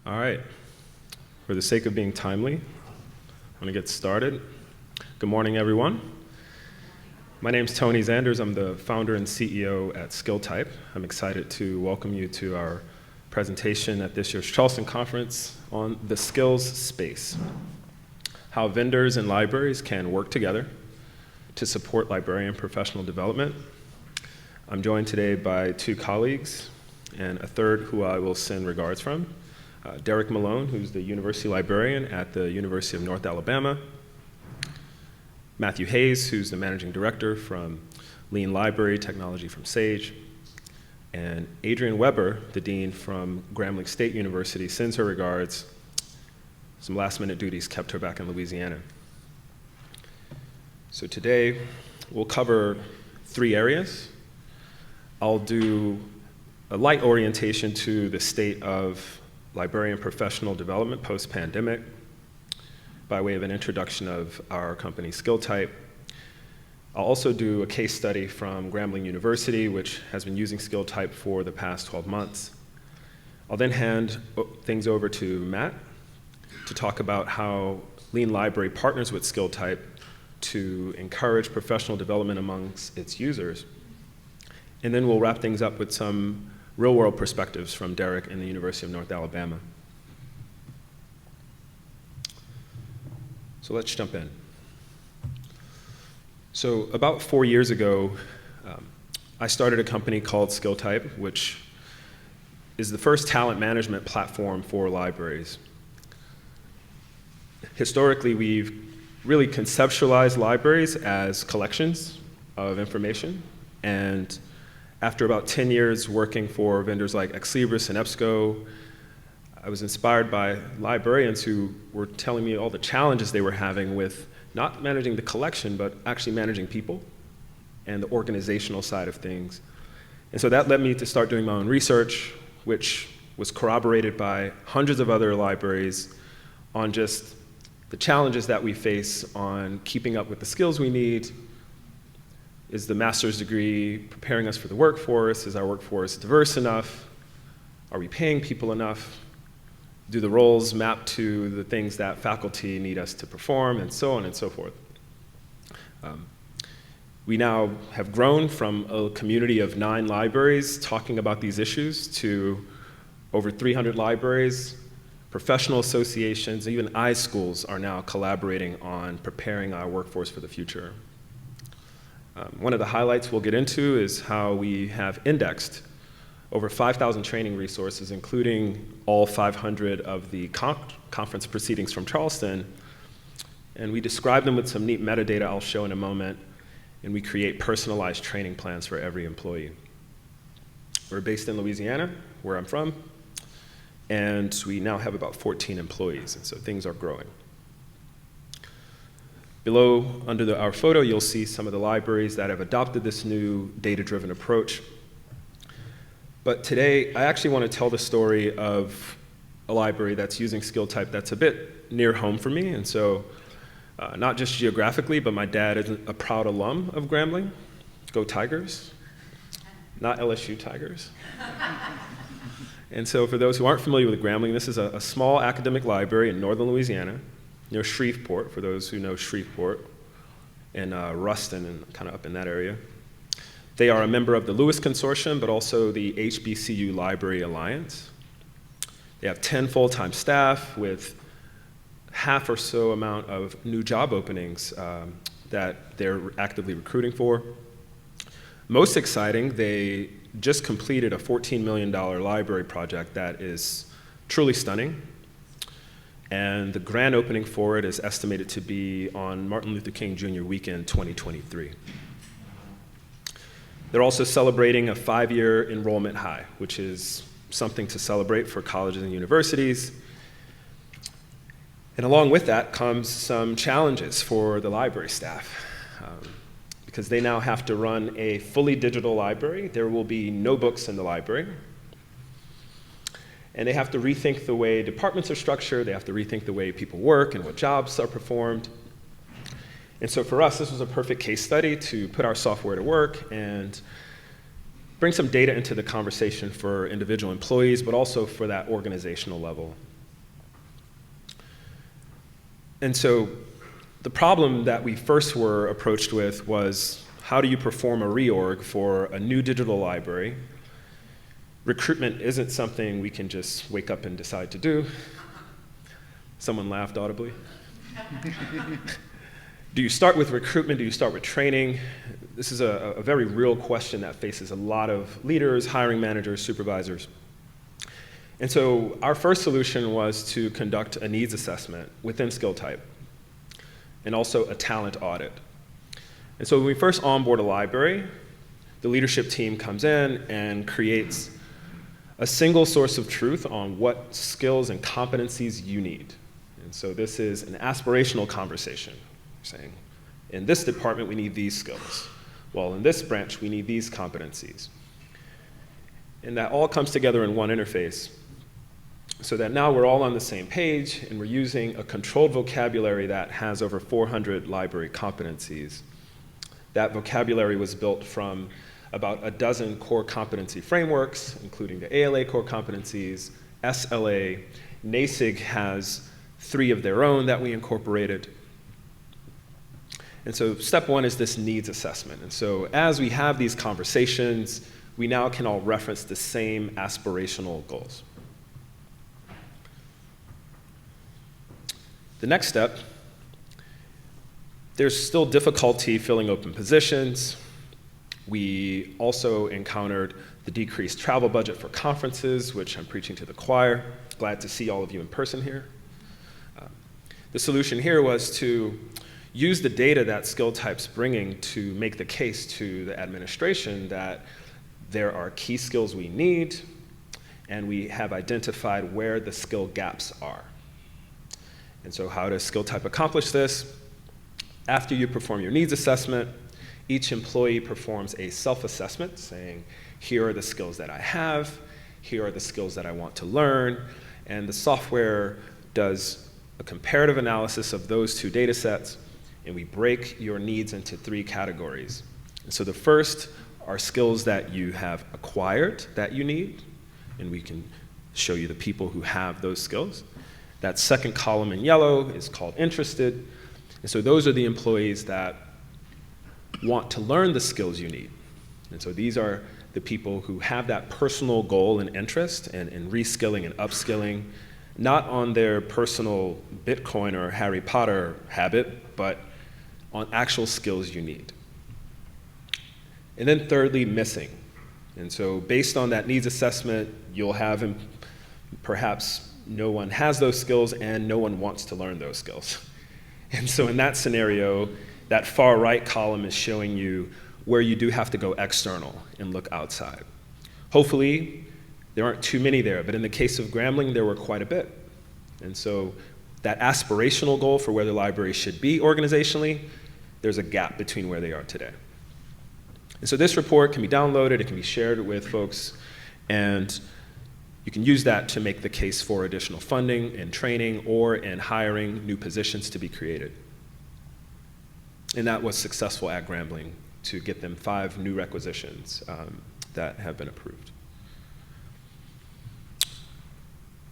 All right. For the sake of being timely, I'm going to get started. Good morning, everyone. My name's Tony Zanders. I'm the founder and CEO at Skilltype. I'm excited to welcome you to our presentation at this year's Charleston Conference on the skills space, how vendors and libraries can work together to support librarian professional development. I'm joined today by two colleagues and a third who I will send regards from. Derek Malone, who's the university librarian at the University of North Alabama. Matthew Hayes, who's the managing director from Lean Library Technology from Sage. And Adrienne Weber, the dean from Grambling State University, sends her regards. Some last-minute duties kept her back in Louisiana. So today, we'll cover three areas. I'll do a light orientation to the state of librarian professional development post-pandemic by way of an introduction of our company Skilltype. I'll also do a case study from Grambling University, which has been using Skilltype for the past 12 months. I'll then hand things over to Matt to talk about how Lean Library partners with Skilltype to encourage professional development amongst its users. And then we'll wrap things up with some real-world perspectives from Derek and the University of North Alabama. So let's jump in. So about 4 years ago, I started a company called Skilltype, which is the first talent management platform for libraries. Historically, we've really conceptualized libraries as collections of information, and after about 10 years working for vendors like Exlibris and EBSCO, I was inspired by librarians who were telling me all the challenges they were having with not managing the collection, but actually managing people and the organizational side of things. And so that led me to start doing my own research, which was corroborated by hundreds of other libraries on just the challenges that we face on keeping up with the skills we need. Is the master's degree preparing us for the workforce? Is our workforce diverse enough? Are we paying people enough? Do the roles map to the things that faculty need us to perform, and so on and so forth? We now have grown from a community of 9 libraries talking about these issues to over 300 libraries. Professional associations, even iSchools are now collaborating on preparing our workforce for the future. One of the highlights we'll get into is how we have indexed over 5,000 training resources, including all 500 of the conference proceedings from Charleston, and we describe them with some neat metadata I'll show in a moment, and we create personalized training plans for every employee. We're based in Louisiana, where I'm from, and we now have about 14 employees, and so things are growing. Below, under our photo, you'll see some of the libraries that have adopted this new data-driven approach. But today, I actually want to tell the story of a library that's using Skilltype that's a bit near home for me, and so not just geographically, but my dad is a proud alum of Grambling. Go Tigers. Not LSU Tigers. And so for those who aren't familiar with Grambling, this is a small academic library in northern Louisiana, near Shreveport, for those who know Shreveport, and Ruston, and kind of up in that area. They are a member of the Lewis Consortium, but also the HBCU Library Alliance. They have 10 full-time staff with half or so amount of new job openings that they're actively recruiting for. Most exciting, they just completed a $14 million library project that is truly stunning. And the grand opening for it is estimated to be on Martin Luther King Jr. weekend 2023. They're also celebrating a 5-year enrollment high, which is something to celebrate for colleges and universities. And along with that comes some challenges for the library staff, because they now have to run a fully digital library. There will be no books in the library. And they have to rethink the way departments are structured. They have to rethink the way people work and what jobs are performed. And so for us, this was a perfect case study to put our software to work and bring some data into the conversation for individual employees, but also for that organizational level. And so the problem that we first were approached with was, how do you perform a reorg for a new digital library? Recruitment isn't something we can just wake up and decide to do. Someone laughed audibly. Do you start with recruitment? Do you start with training? This is a very real question that faces a lot of leaders, hiring managers, supervisors. And so our first solution was to conduct a needs assessment within Skilltype, and also a talent audit. And so when we first onboard a library, the leadership team comes in and creates a single source of truth on what skills and competencies you need. And so this is an aspirational conversation, saying, in this department we need these skills. Well, in this branch we need these competencies. And that all comes together in one interface, so that now we're all on the same page, and we're using a controlled vocabulary that has over 400 library competencies. That vocabulary was built from about a dozen core competency frameworks, including the ALA core competencies, SLA. NASIG has 3 of their own that we incorporated. And so step 1 is this needs assessment. And so as we have these conversations, we now can all reference the same aspirational goals. The next step, there's still difficulty filling open positions. We also encountered the decreased travel budget for conferences, which I'm preaching to the choir. Glad to see all of you in person here. The solution here was to use the data that Skilltype's bringing to make the case to the administration that there are key skills we need, and we have identified where the skill gaps are. And so how does Skilltype accomplish this? After you perform your needs assessment, each employee performs a self-assessment saying, here are the skills that I have, here are the skills that I want to learn, and the software does a comparative analysis of those 2 data sets, and we break your needs into 3 categories. And so the first are skills that you have acquired that you need, and we can show you the people who have those skills. That second column in yellow is called interested. And so those are the employees that want to learn the skills you need. And so these are the people who have that personal goal and interest in reskilling and upskilling, not on their personal Bitcoin or Harry Potter habit, but on actual skills you need. And then thirdly, missing. And so based on that needs assessment, you'll have perhaps no one has those skills and no one wants to learn those skills. And so in that scenario, that far right column is showing you where you do have to go external and look outside. Hopefully, there aren't too many there, but in the case of Grambling, there were quite a bit. And so that aspirational goal for where the library should be organizationally, there's a gap between where they are today. And so this report can be downloaded, it can be shared with folks, and you can use that to make the case for additional funding and training or in hiring new positions to be created. And that was successful at Grambling to get them 5 new requisitions that have been approved.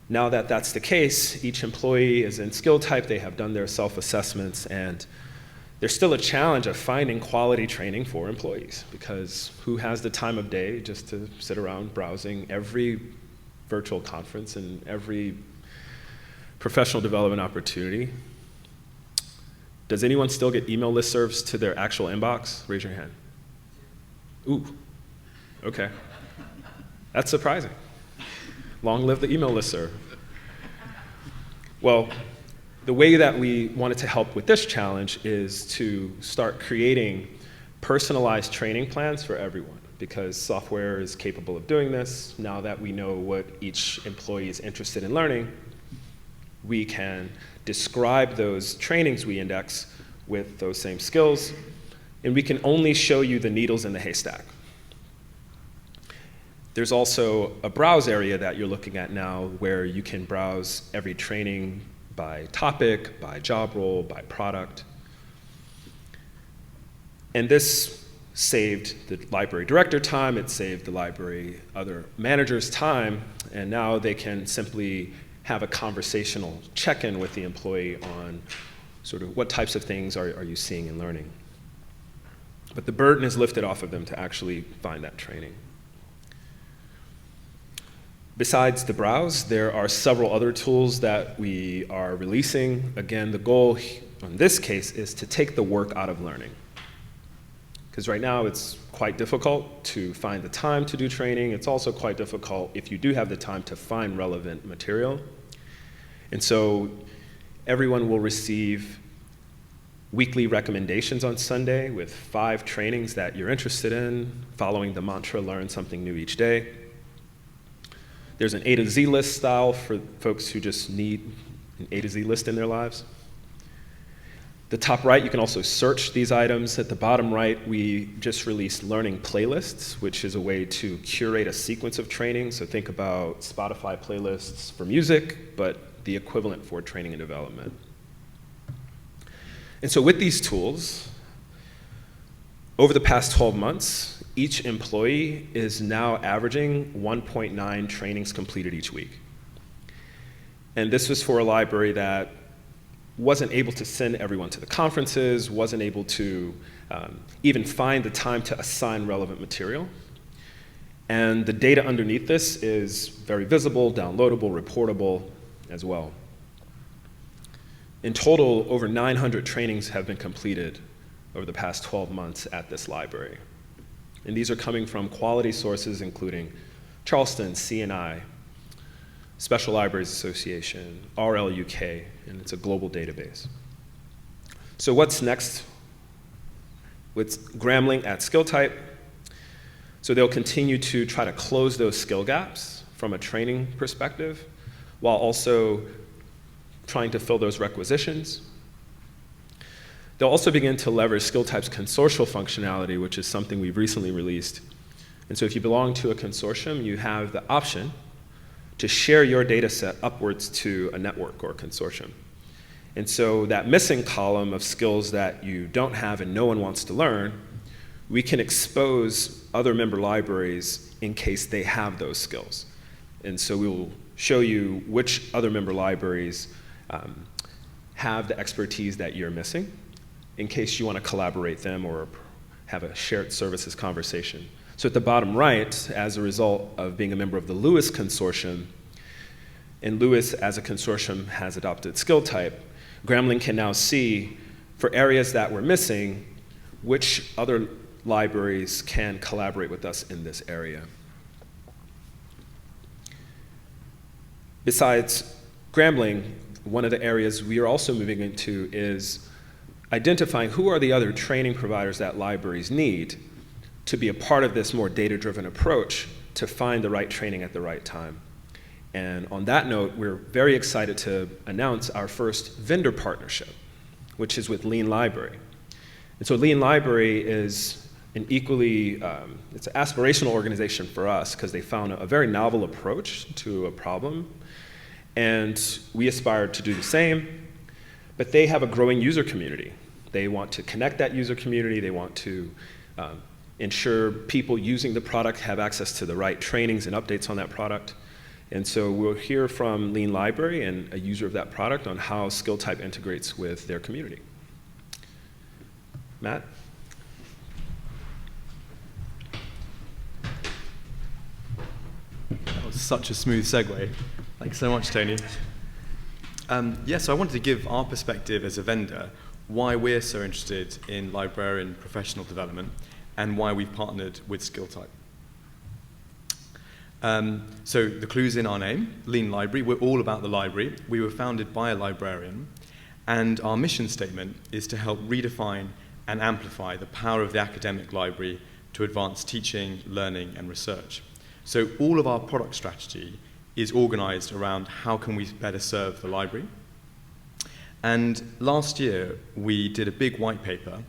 Now that that's the case, each employee is in Skilltype, they have done their self-assessments, and there's still a challenge of finding quality training for employees, because who has the time of day just to sit around browsing every virtual conference and every professional development opportunity? Does anyone still get email listservs to their actual inbox? Raise your hand. Ooh, okay. That's surprising. Long live the email listserv. Well, the way that we wanted to help with this challenge is to start creating personalized training plans for everyone, because software is capable of doing this. Now that we know what each employee is interested in learning, we can describe those trainings we index with those same skills, and we can only show you the needles in the haystack. There's also a browse area that you're looking at now where you can browse every training by topic, by job role, by product. And this saved the library director time, it saved the library other managers time, and now they can simply have a conversational check-in with the employee on sort of what types of things are you seeing and learning. But the burden is lifted off of them to actually find that training. Besides the browse, there are several other tools that we are releasing. Again, the goal in this case is to take the work out of learning. Because right now it's quite difficult to find the time to do training. It's also quite difficult, if you do have the time, to find relevant material. And so everyone will receive weekly recommendations on Sunday with 5 trainings that you're interested in, following the mantra, learn something new each day. There's an A to Z list style for folks who just need an A to Z list in their lives. The top right, you can also search these items. At the bottom right, we just released learning playlists, which is a way to curate a sequence of training. So think about Spotify playlists for music, but the equivalent for training and development. And so with these tools, over the past 12 months, each employee is now averaging 1.9 trainings completed each week. And this was for a library that wasn't able to send everyone to the conferences, wasn't able to even find the time to assign relevant material. And the data underneath this is very visible, downloadable, reportable as well. In total, over 900 trainings have been completed over the past 12 months at this library. And these are coming from quality sources including Charleston, CNI, Special Libraries Association, RL UK, and it's a global database. So what's next with Grambling at Skilltype? So they'll continue to try to close those skill gaps from a training perspective, while also trying to fill those requisitions. They'll also begin to leverage Skilltype's consortial functionality, which is something we've recently released. And so if you belong to a consortium, you have the option to share your data set upwards to a network or a consortium. And so that missing column of skills that you don't have and no one wants to learn, we can expose other member libraries in case they have those skills. And so we will show you which other member libraries have the expertise that you're missing, in case you want to collaborate them or have a shared services conversation. So at the bottom right, as a result of being a member of the Lewis Consortium, and Lewis as a consortium has adopted Skilltype, Grambling can now see, for areas that we're missing, which other libraries can collaborate with us in this area. Besides Grambling, one of the areas we are also moving into is identifying who are the other training providers that libraries need to be a part of this more data-driven approach to find the right training at the right time. And on that note, we're very excited to announce our first vendor partnership, which is with Lean Library. And so Lean Library is an equally, it's an aspirational organization for us because they found a very novel approach to a problem. And we aspire to do the same, but they have a growing user community. They want to connect that user community. They want to ensure people using the product have access to the right trainings and updates on that product. And so we'll hear from Lean Library and a user of that product on how Skilltype integrates with their community. Matt? That was such a smooth segue. Thanks so much, Tony. So I wanted to give our perspective as a vendor, why we're so interested in librarian professional development, and why we've partnered with Skilltype. So the clue's in our name, Lean Library. We're all about the library. We were founded by a librarian, and our mission statement is to help redefine and amplify the power of the academic library to advance teaching, learning, and research. So all of our product strategy is organized around how can we better serve the library. And last year, we did a big white paper,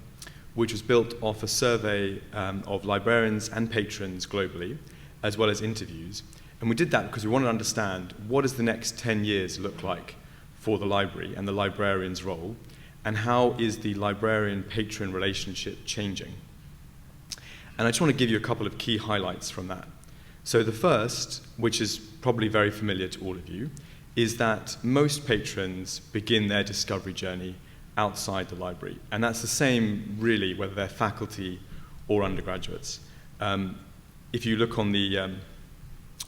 which was built off a survey of librarians and patrons globally, as well as interviews. And we did that because we wanted to understand what does the next 10 years look like for the library and the librarian's role, and how is the librarian-patron relationship changing. And I just want to give you a couple of key highlights from that. So the first, which is probably very familiar to all of you, is that most patrons begin their discovery journey outside the library. And that's the same, really, whether they're faculty or undergraduates. If you look on the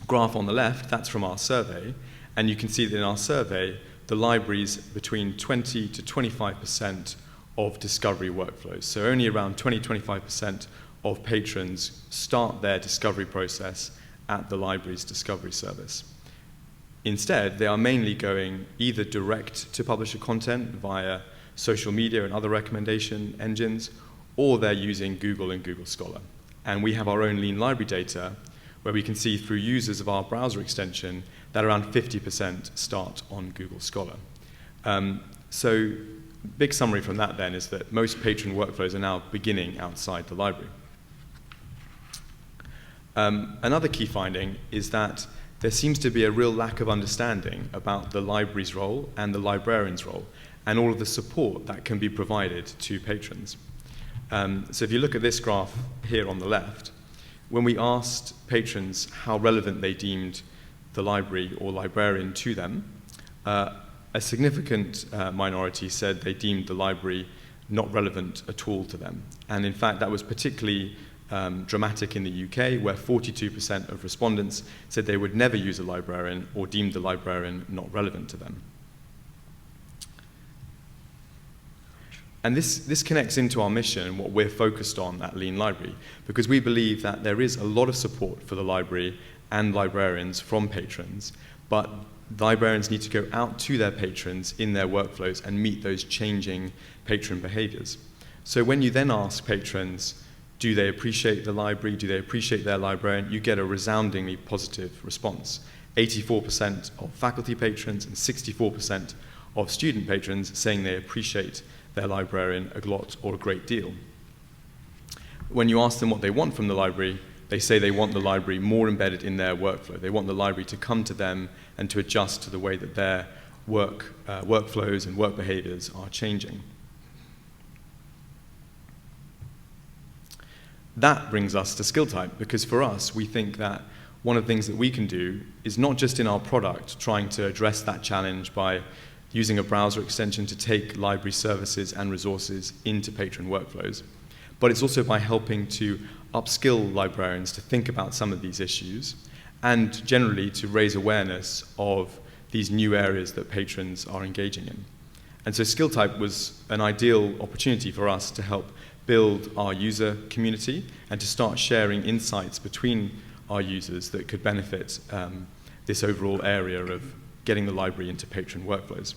graph on the left, that's from our survey, and you can see that in our survey, the library's between 20 to 25% of discovery workflows. So only around 20-25% of patrons start their discovery process at the library's discovery service. Instead, they are mainly going either direct to publisher content via social media and other recommendation engines, or they're using Google and Google Scholar. And we have our own Lean Library data where we can see through users of our browser extension that around 50% start on Google Scholar. So big summary from that then is that most patron workflows are now beginning outside the library. Another key finding is that there seems to be a real lack of understanding about the library's role and the librarian's role, and all of the support that can be provided to patrons. So if you look at this graph here on the left, when we asked patrons how relevant they deemed the library or librarian to them, a significant minority said they deemed the library not relevant at all to them. And in fact, that was particularly dramatic in the UK, where 42% of respondents said they would never use a librarian or deemed the librarian not relevant to them. And this connects into our mission and what we're focused on at Lean Library, because we believe that there is a lot of support for the library and librarians from patrons, but librarians need to go out to their patrons in their workflows and meet those changing patron behaviors. So when you then ask patrons, do they appreciate the library, do they appreciate their librarian, you get a resoundingly positive response. 84% of faculty patrons and 64% of student patrons saying they appreciate their librarian a lot or a great deal. When you ask them what they want from the library, they say they want the library more embedded in their workflow. They want the library to come to them and to adjust to the way that their workflows and work behaviors are changing. That brings us to Skilltype, because for us, we think that one of the things that we can do is not just in our product trying to address that challenge by using a browser extension to take library services and resources into patron workflows, but it's also by helping to upskill librarians to think about some of these issues and generally to raise awareness of these new areas that patrons are engaging in. And so Skilltype was an ideal opportunity for us to help build our user community and to start sharing insights between our users that could benefit this overall area of getting the library into patron workflows.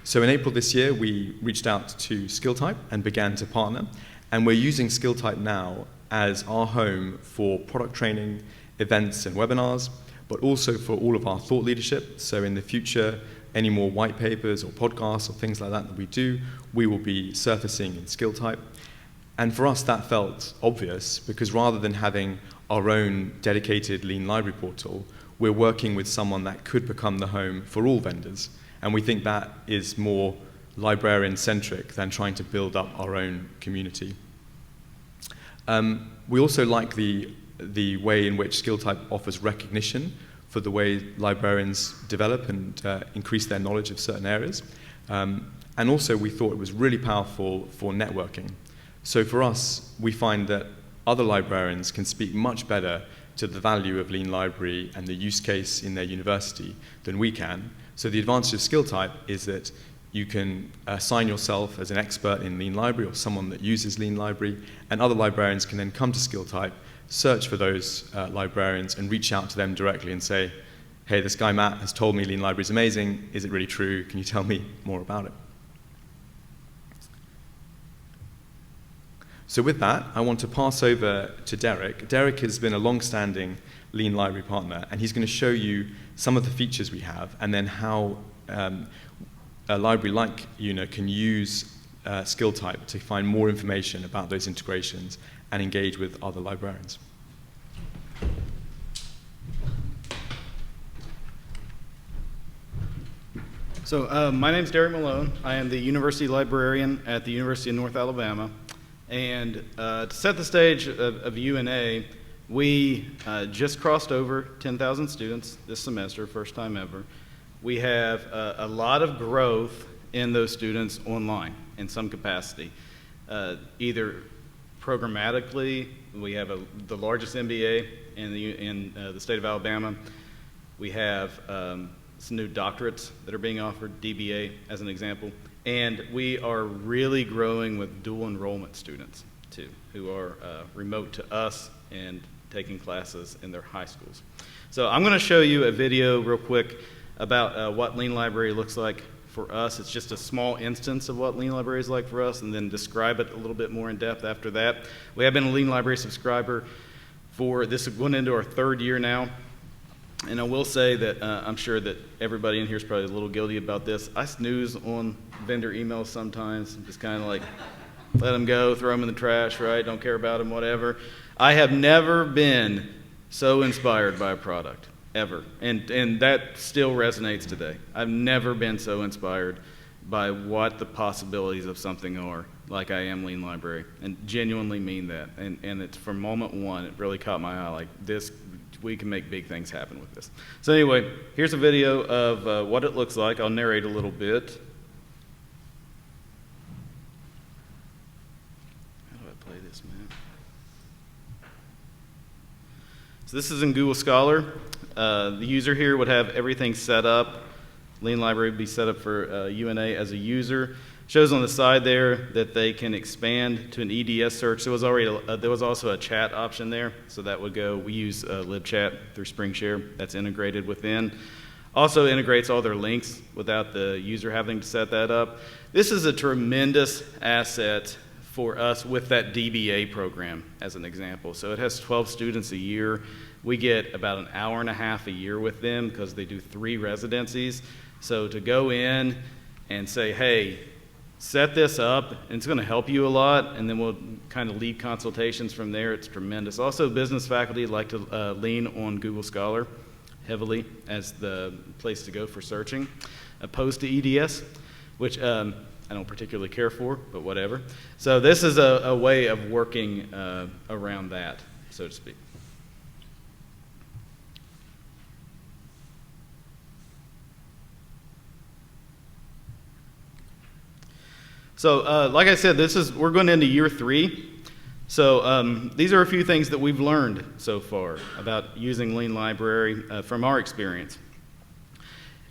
So in April this year, we reached out to Skilltype and began to partner, and we're using Skilltype now as our home for product training, events and webinars, but also for all of our thought leadership. So in the future, any more white papers or podcasts or things like that we do, we will be surfacing in Skilltype. And for us, that felt obvious, because rather than having our own dedicated Lean Library portal, we're working with someone that could become the home for all vendors. And we think that is more librarian-centric than trying to build up our own community. We also like the way in which Skilltype offers recognition for the way librarians develop and increase their knowledge of certain areas. And also we thought it was really powerful for networking. So for us, we find that other librarians can speak much better to the value of Lean Library and the use case in their university than we can. So the advantage of Skilltype is that you can assign yourself as an expert in Lean Library or someone that uses Lean Library, and other librarians can then come to Skilltype, search for those librarians and reach out to them directly and say, hey, this guy Matt has told me Lean Library is amazing. Is it really true? Can you tell me more about it? So with that, I want to pass over to Derek. Derek has been a long-standing Lean Library partner, and he's going to show you some of the features we have and then how a library like UNA can use Skilltype to find more information about those integrations and engage with other librarians. So my name is Derek Malone. I am the university librarian at the University of North Alabama. And to set the stage of UNA, we just crossed over 10,000 students this semester, first time ever. We have a lot of growth in those students online in some capacity. Either programmatically, we have the largest MBA in the state of Alabama. We have some new doctorates that are being offered, DBA as an example. And we are really growing with dual enrollment students too, who are remote to us and taking classes in their high schools. So I'm going to show you a video real quick about what Lean Library looks like for us. It's just a small instance of what Lean Library is like for us, and then describe it a little bit more in depth after that. We have been a Lean Library subscriber for, this is going into our 3rd year now. And I will say that I'm sure that everybody in here is probably a little guilty about this. I snooze on vendor emails sometimes, just kind of like let them go, throw them in the trash, right? Don't care about them, whatever. I have never been so inspired by a product, ever. And that still resonates today. I've never been so inspired by what the possibilities of something are like I am Lean Library, and genuinely mean that. And it's from moment one, it really caught my eye, like this, we can make big things happen with this. So anyway, here's a video of what it looks like. I'll narrate a little bit. How do I play this, man? So this is in Google Scholar. The user here would have everything set up. Lean Library would be set up for UNA as a user. Shows on the side there that they can expand to an EDS search. There was already there was also a chat option there, so that would go. We use LibChat through SpringShare. That's integrated within. Also integrates all their links without the user having to set that up. This is a tremendous asset for us with that DBA program as an example. So it has 12 students a year. We get about an hour and a half a year with them because they do 3 residencies. So to go in and say, hey, set this up, and it's going to help you a lot, and then we'll kind of lead consultations from there. It's tremendous. Also, business faculty like to lean on Google Scholar heavily as the place to go for searching, opposed to EDS, which I don't particularly care for, but whatever. So this is a way of working around that, so to speak. So like I said, we're going into year 3. So these are a few things that we've learned so far about using Lean Library from our experience.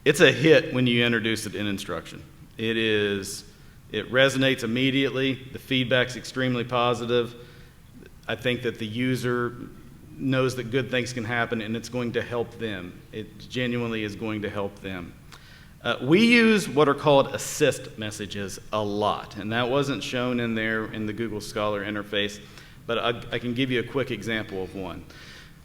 It's a hit when you introduce it in instruction. It resonates immediately. The feedback's extremely positive. I think that the user knows that good things can happen, and it's going to help them. It genuinely is going to help them. We use what are called assist messages a lot, and that wasn't shown in there in the Google Scholar interface, but I can give you a quick example of one.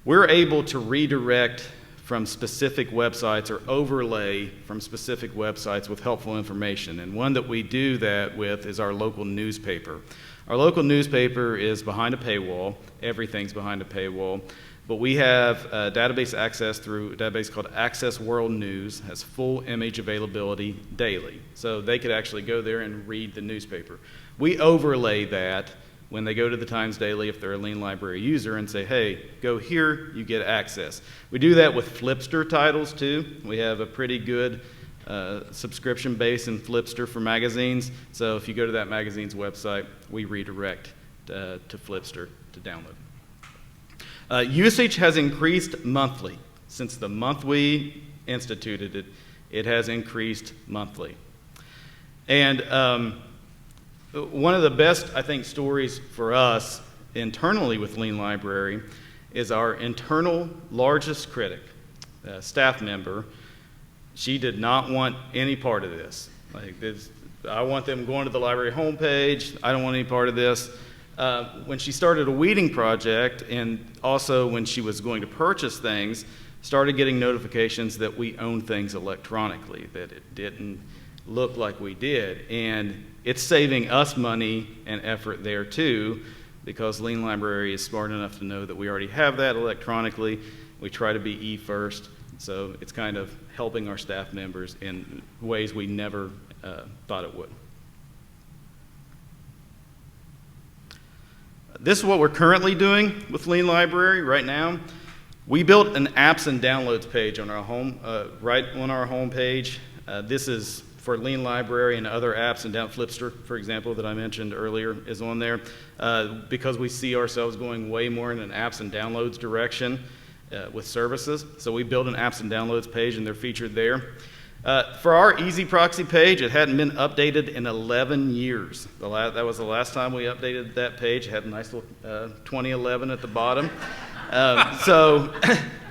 We're able to redirect from specific websites or overlay from specific websites with helpful information, and one that we do that with is our local newspaper. Our local newspaper is behind a paywall. Everything's behind a paywall. But we have database access through a database called Access World News, has full image availability daily. So they could actually go there and read the newspaper. We overlay that when they go to the Times Daily, if they're a Lean Library user, and say, hey, go here, you get access. We do that with Flipster titles too. We have a pretty good subscription base in Flipster for magazines. So if you go to that magazine's website, we redirect to Flipster to download. Usage has increased monthly. Since the month we instituted it, it has increased monthly. And one of the best, I think, stories for us internally with Lean Library is our internal largest critic, staff member. She did not want any part of this. I want them going to the library homepage. I don't want any part of this. When she started a weeding project, and also when she was going to purchase things, started getting notifications that we own things electronically, that it didn't look like we did. And it's saving us money and effort there too, because Lean Library is smart enough to know that we already have that electronically. We try to be e-first, so it's kind of helping our staff members in ways we never thought it would. This is what we're currently doing with Lean Library right now. We built an apps and downloads page on our home, right on our home page. This is for Lean Library and other apps, and down Flipster, for example, that I mentioned earlier, is on there, because we see ourselves going way more in an apps and downloads direction with services. So we build an apps and downloads page, and they're featured there. For our Easy Proxy page, it hadn't been updated in 11 years. That was the last time we updated that page. It had a nice little 2011 at the bottom. So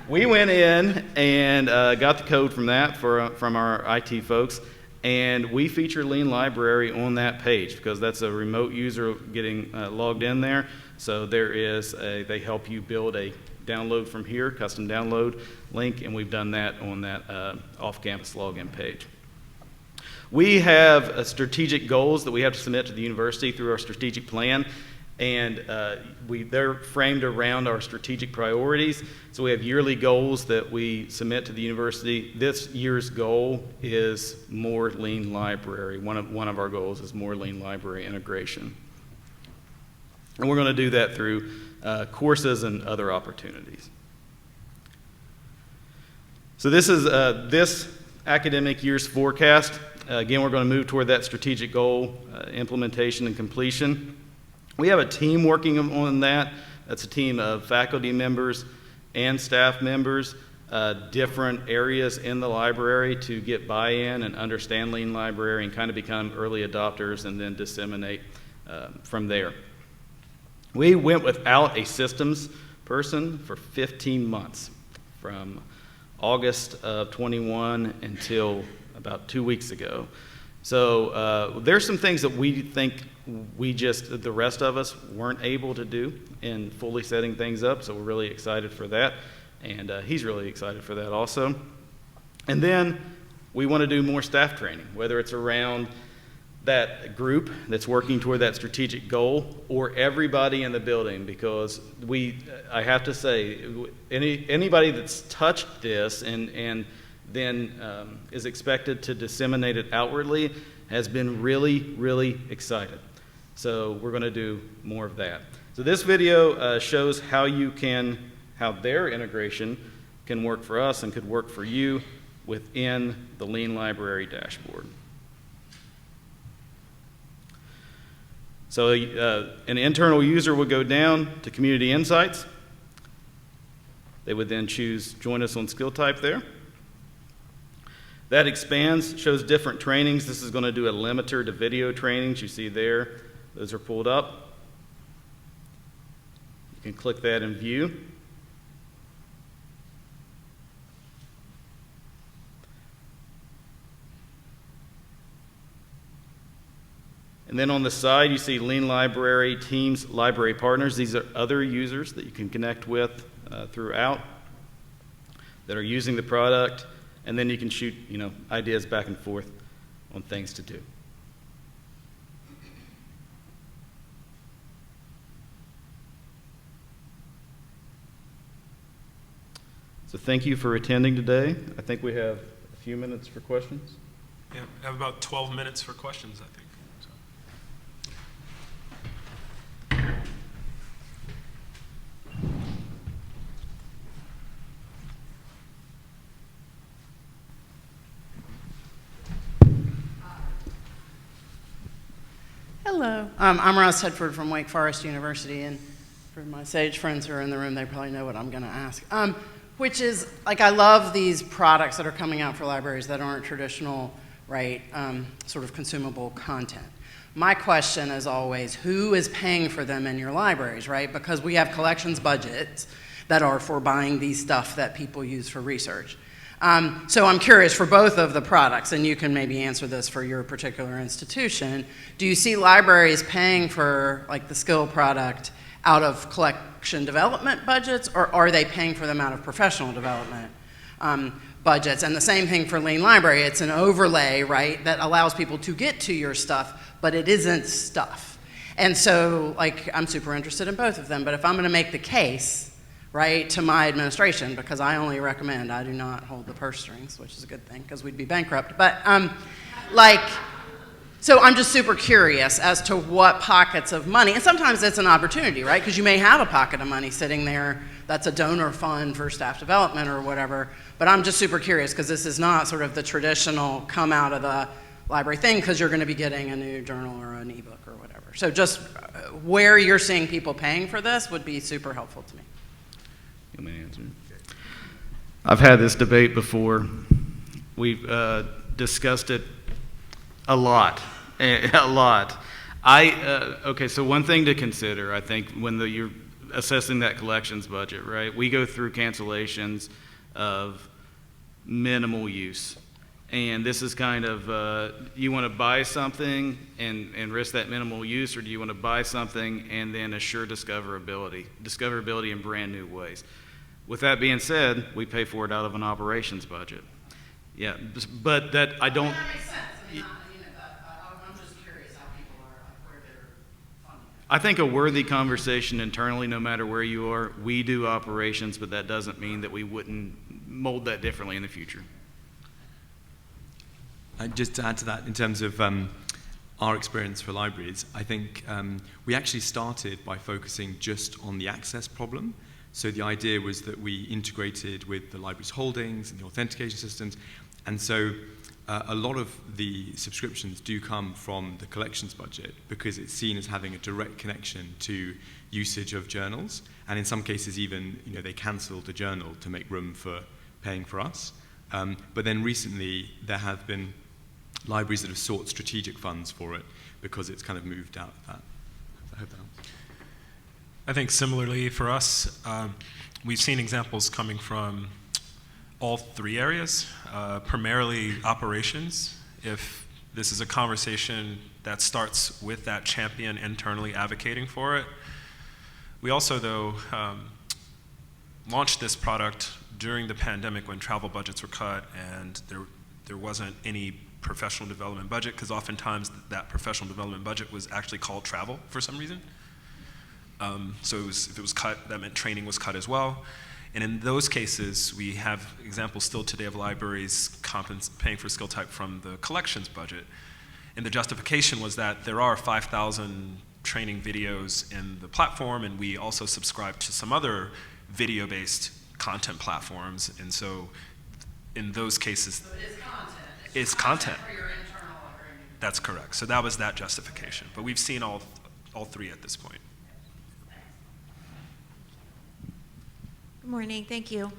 we went in and got the code from that from our IT folks, and we feature Lean Library on that page because that's a remote user getting logged in there. So they help you build a download from here, custom download link, and we've done that on that off-campus login page. We have strategic goals that we have to submit to the university through our strategic plan, and they're framed around our strategic priorities. So we have yearly goals that we submit to the university. This year's goal is more Lean Library. One of our goals is more Lean Library integration. And we're going to do that through courses and other opportunities. So this is this academic year's forecast. Again, we're going to move toward that strategic goal implementation and completion. We have a team working on that. That's a team of faculty members and staff members, different areas in the library to get buy-in and understand Lean Library and kind of become early adopters and then disseminate from there. We went without a systems person for 15 months, from August of 21 until about 2 weeks ago. So there's some things that we think the rest of us weren't able to do in fully setting things up, so we're really excited for that, and he's really excited for that also. And then we want to do more staff training, whether it's around that group that's working toward that strategic goal or everybody in the building, because I have to say, anybody that's touched this and then is expected to disseminate it outwardly has been really, really excited. So we're going to do more of that. So this video shows how their integration can work for us and could work for you within the Lean Library dashboard. So an internal user would go down to Community Insights. They would then choose Join Us on Skilltype there. That expands, shows different trainings. This is going to do a limiter to video trainings. You see there, those are pulled up. You can click that and view. And then on the side, you see Lean Library Teams Library Partners. These are other users that you can connect with throughout that are using the product. And then you can shoot, ideas back and forth on things to do. So thank you for attending today. I think we have a few minutes for questions. Yeah, we have about 12 minutes for questions, I think. Hello. I'm Ross Hedford from Wake Forest University, and for my Sage friends who are in the room, they probably know what I'm going to ask. Which is, I love these products that are coming out for libraries that aren't traditional, right, sort of consumable content. My question is always, who is paying for them in your libraries, right? Because we have collections budgets that are for buying these stuff that people use for research. So I'm curious, for both of the products, and you can maybe answer this for your particular institution, do you see libraries paying for the skill product out of collection development budgets, or are they paying for them out of professional development budgets? And the same thing for Lean Library. It's an overlay, right, that allows people to get to your stuff, but it isn't stuff. And so I'm super interested in both of them, but if I'm going to make the case, right, to my administration, because I only recommend, I do not hold the purse strings, which is a good thing because we'd be bankrupt. But so I'm just super curious as to what pockets of money, and sometimes it's an opportunity, right? Because you may have a pocket of money sitting there that's a donor fund for staff development or whatever. But I'm just super curious because this is not sort of the traditional come out of the library thing because you're going to be getting a new journal or an ebook or whatever. So just where you're seeing people paying for this would be super helpful to me. You want me to answer? I've had this debate before. We've discussed it a lot, a lot. Okay, so one thing to consider, I think, when you're assessing that collections budget, right? We go through cancellations of minimal use. And this is kind of, you want to buy something and risk that minimal use, or do you want to buy something and then assure discoverability in brand new ways? With that being said, we pay for it out of an operations budget. Yeah, but that I don't. That makes sense. I'm just curious how people are, like, where they're funding it. I think a worthy conversation internally, no matter where you are. We do operations, but that doesn't mean that we wouldn't mold that differently in the future. Just to add to that, in terms of our experience for libraries, I think we actually started by focusing just on the access problem. So the idea was that we integrated with the library's holdings and the authentication systems. And so a lot of the subscriptions do come from the collections budget because it's seen as having a direct connection to usage of journals. And in some cases even, they cancelled a journal to make room for paying for us. But then recently there have been libraries that have sought strategic funds for it because it's kind of moved out of that. I hope that helps. I think similarly for us, we've seen examples coming from all three areas, primarily operations. If this is a conversation that starts with that champion internally advocating for it. We also, though, launched this product during the pandemic when travel budgets were cut and there wasn't any professional development budget, because oftentimes that professional development budget was actually called travel for some reason. So if it was cut, that meant training was cut as well. And in those cases, we have examples still today of libraries paying for Skilltype from the collections budget. And the justification was that there are 5,000 training videos in the platform, and we also subscribe to some other video-based content platforms. And so in those cases, So it is content. It's content. For your internal library. That's correct. So that was that justification. But we've seen all three at this point. Good morning, thank you.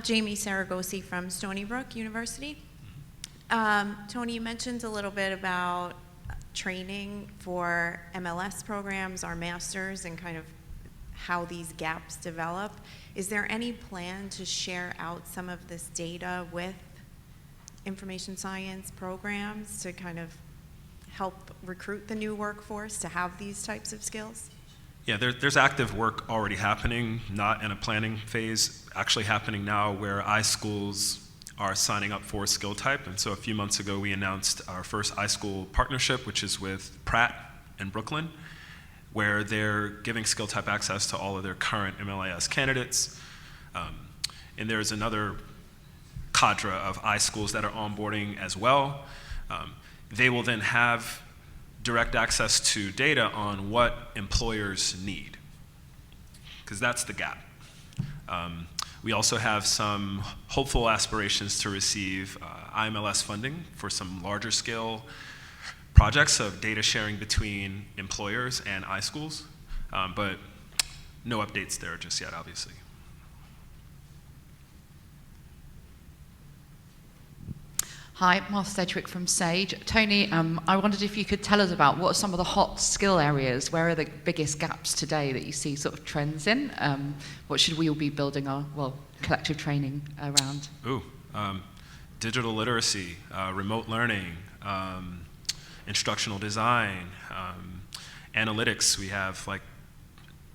Jamie Saragosi from Stony Brook University. Tony, you mentioned a little bit about training for MLS programs, our masters, and kind of how these gaps develop. Is there any plan to share out some of this data with information science programs to kind of help recruit the new workforce to have these types of skills? Yeah, there's active work already happening, not in a planning phase, actually happening now where iSchools are signing up for Skilltype. And so a few months ago, we announced our first iSchool partnership, which is with Pratt in Brooklyn, where they're giving Skilltype access to all of their current MLIS candidates. And there's another cadre of iSchools that are onboarding as well. They will then have direct access to data on what employers need, because that's the gap. We also have some hopeful aspirations to receive IMLS funding for some larger scale projects of data sharing between employers and iSchools, but no updates there just yet, obviously. Hi, Martha Cedric from Sage. Tony, I wondered if you could tell us about what are some of the hot skill areas, where are the biggest gaps today that you see sort of trends in? What should we all be building our, collective training around? Digital literacy, remote learning, instructional design, analytics. We have like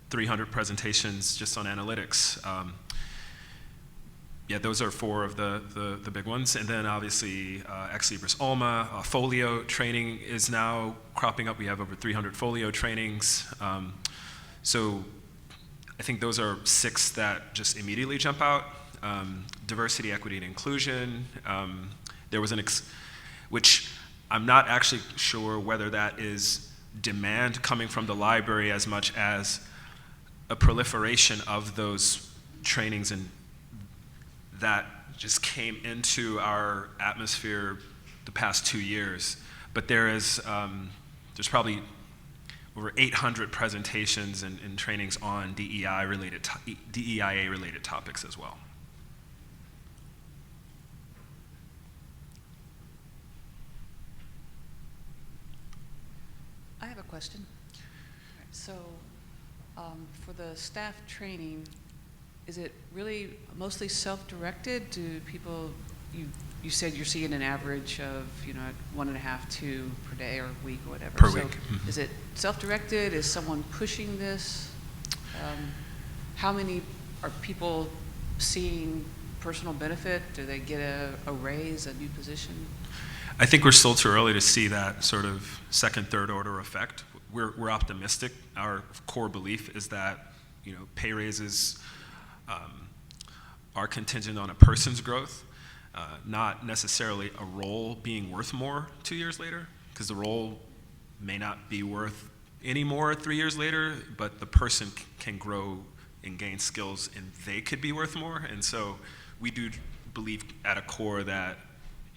300 presentations just on analytics. Yeah, those are four of the big ones. And then obviously Ex Libris Alma, folio training is now cropping up. We have over 300 folio trainings. So I think those are 6 that just immediately jump out. Diversity, equity, and inclusion. There was which I'm not actually sure whether that is demand coming from the library as much as a proliferation of those trainings and that just came into our atmosphere the past 2 years. But there's probably over 800 presentations and trainings on DEIA-related topics as well. I have a question. So, for the staff training, is it really mostly self-directed? Do people, you said you're seeing an average of, 1.5, 2 per day or week or whatever. Per so week. Mm-hmm. Is it self-directed? Is someone pushing this? How many are people seeing personal benefit? Do they get a raise, a new position? I think we're still too early to see that sort of second, third order effect. We're optimistic. Our core belief is that pay raises are contingent on a person's growth, not necessarily a role being worth more 2 years later, because the role may not be worth any more 3 years later, but the person can grow and gain skills and they could be worth more. And so we do believe at a core that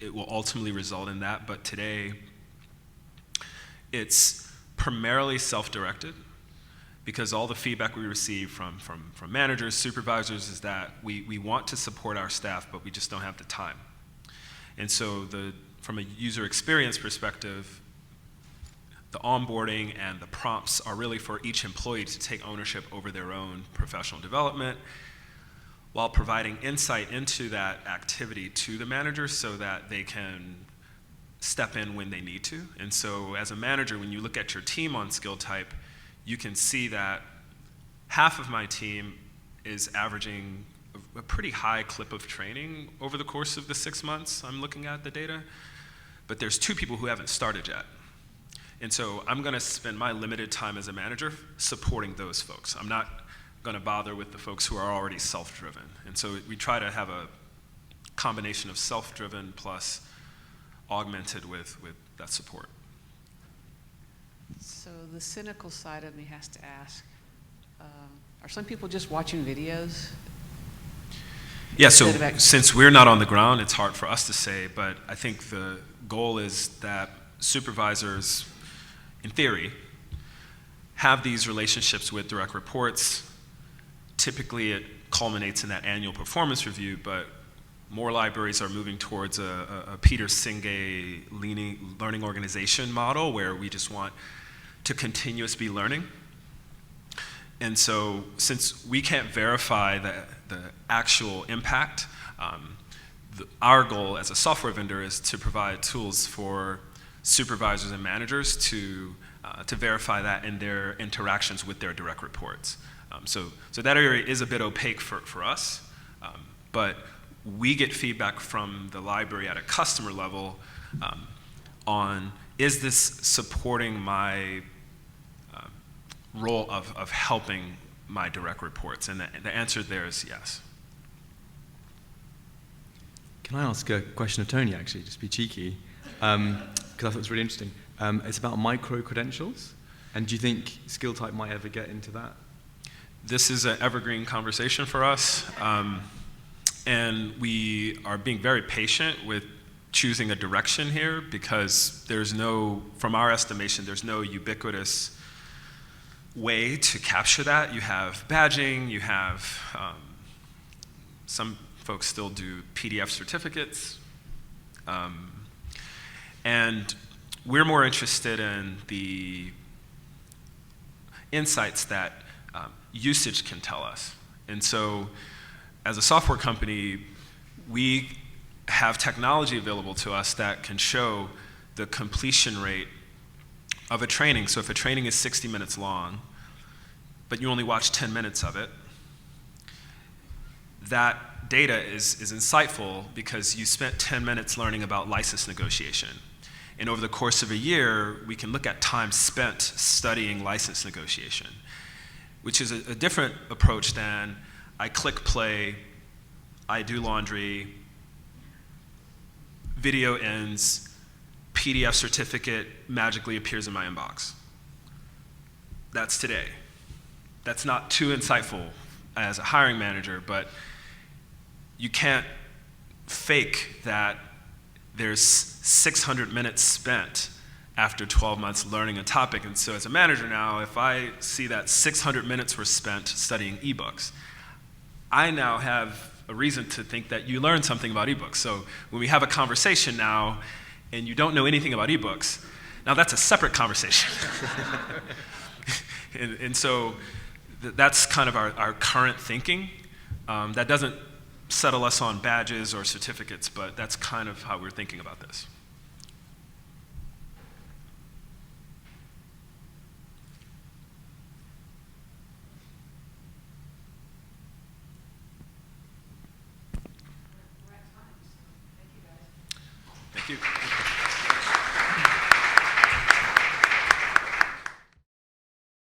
it will ultimately result in that, but today it's primarily self-directed, because all the feedback we receive from managers, supervisors, is that we want to support our staff, but we just don't have the time. And so from a user experience perspective, the onboarding and the prompts are really for each employee to take ownership over their own professional development, while providing insight into that activity to the manager so that they can step in when they need to. And so as a manager, when you look at your team on Skilltype, you can see that half of my team is averaging a pretty high clip of training over the course of the 6 months I'm looking at the data, but there's 2 people who haven't started yet. And so I'm gonna spend my limited time as a manager supporting those folks. I'm not gonna bother with the folks who are already self-driven. And so we try to have a combination of self-driven plus augmented with that support. So the cynical side of me has to ask, are some people just watching videos? Yeah, so Instead of since we're not on the ground, it's hard for us to say, but I think the goal is that supervisors, in theory, have these relationships with direct reports. Typically it culminates in that annual performance review, but more libraries are moving towards a Peter Senge learning organization model, where we just want to continuously be learning. And so since we can't verify the actual impact, our goal as a software vendor is to provide tools for supervisors and managers to verify that in their interactions with their direct reports. So that area is a bit opaque for us, but we get feedback from the library at a customer level on, is this supporting my role of helping my direct reports? And the answer there is yes. Can I ask a question of Tony, actually, just be cheeky, because I thought it was really interesting. It's about micro-credentials, and do you think Skilltype might ever get into that? This is an evergreen conversation for us, and we are being very patient with choosing a direction here, because there's no, from our estimation, there's no ubiquitous way to capture that. You have badging, you have, some folks still do PDF certificates, and we're more interested in the insights that usage can tell us. And so as a software company, we have technology available to us that can show the completion rate of a training. So if a training is 60 minutes long, but you only watch 10 minutes of it, that data is insightful because you spent 10 minutes learning about license negotiation. And over the course of a year, we can look at time spent studying license negotiation, which is a different approach than I click play, I do laundry, video ends, PDF certificate magically appears in my inbox. That's today. That's not too insightful as a hiring manager, but you can't fake that there's 600 minutes spent after 12 months learning a topic. And so as a manager now, if I see that 600 minutes were spent studying ebooks, I now have a reason to think that you learned something about ebooks. So when we have a conversation now and you don't know anything about ebooks, now that's a separate conversation. and so that's kind of our current thinking. That doesn't settle us on badges or certificates, but that's kind of how we're thinking about this. Thank you.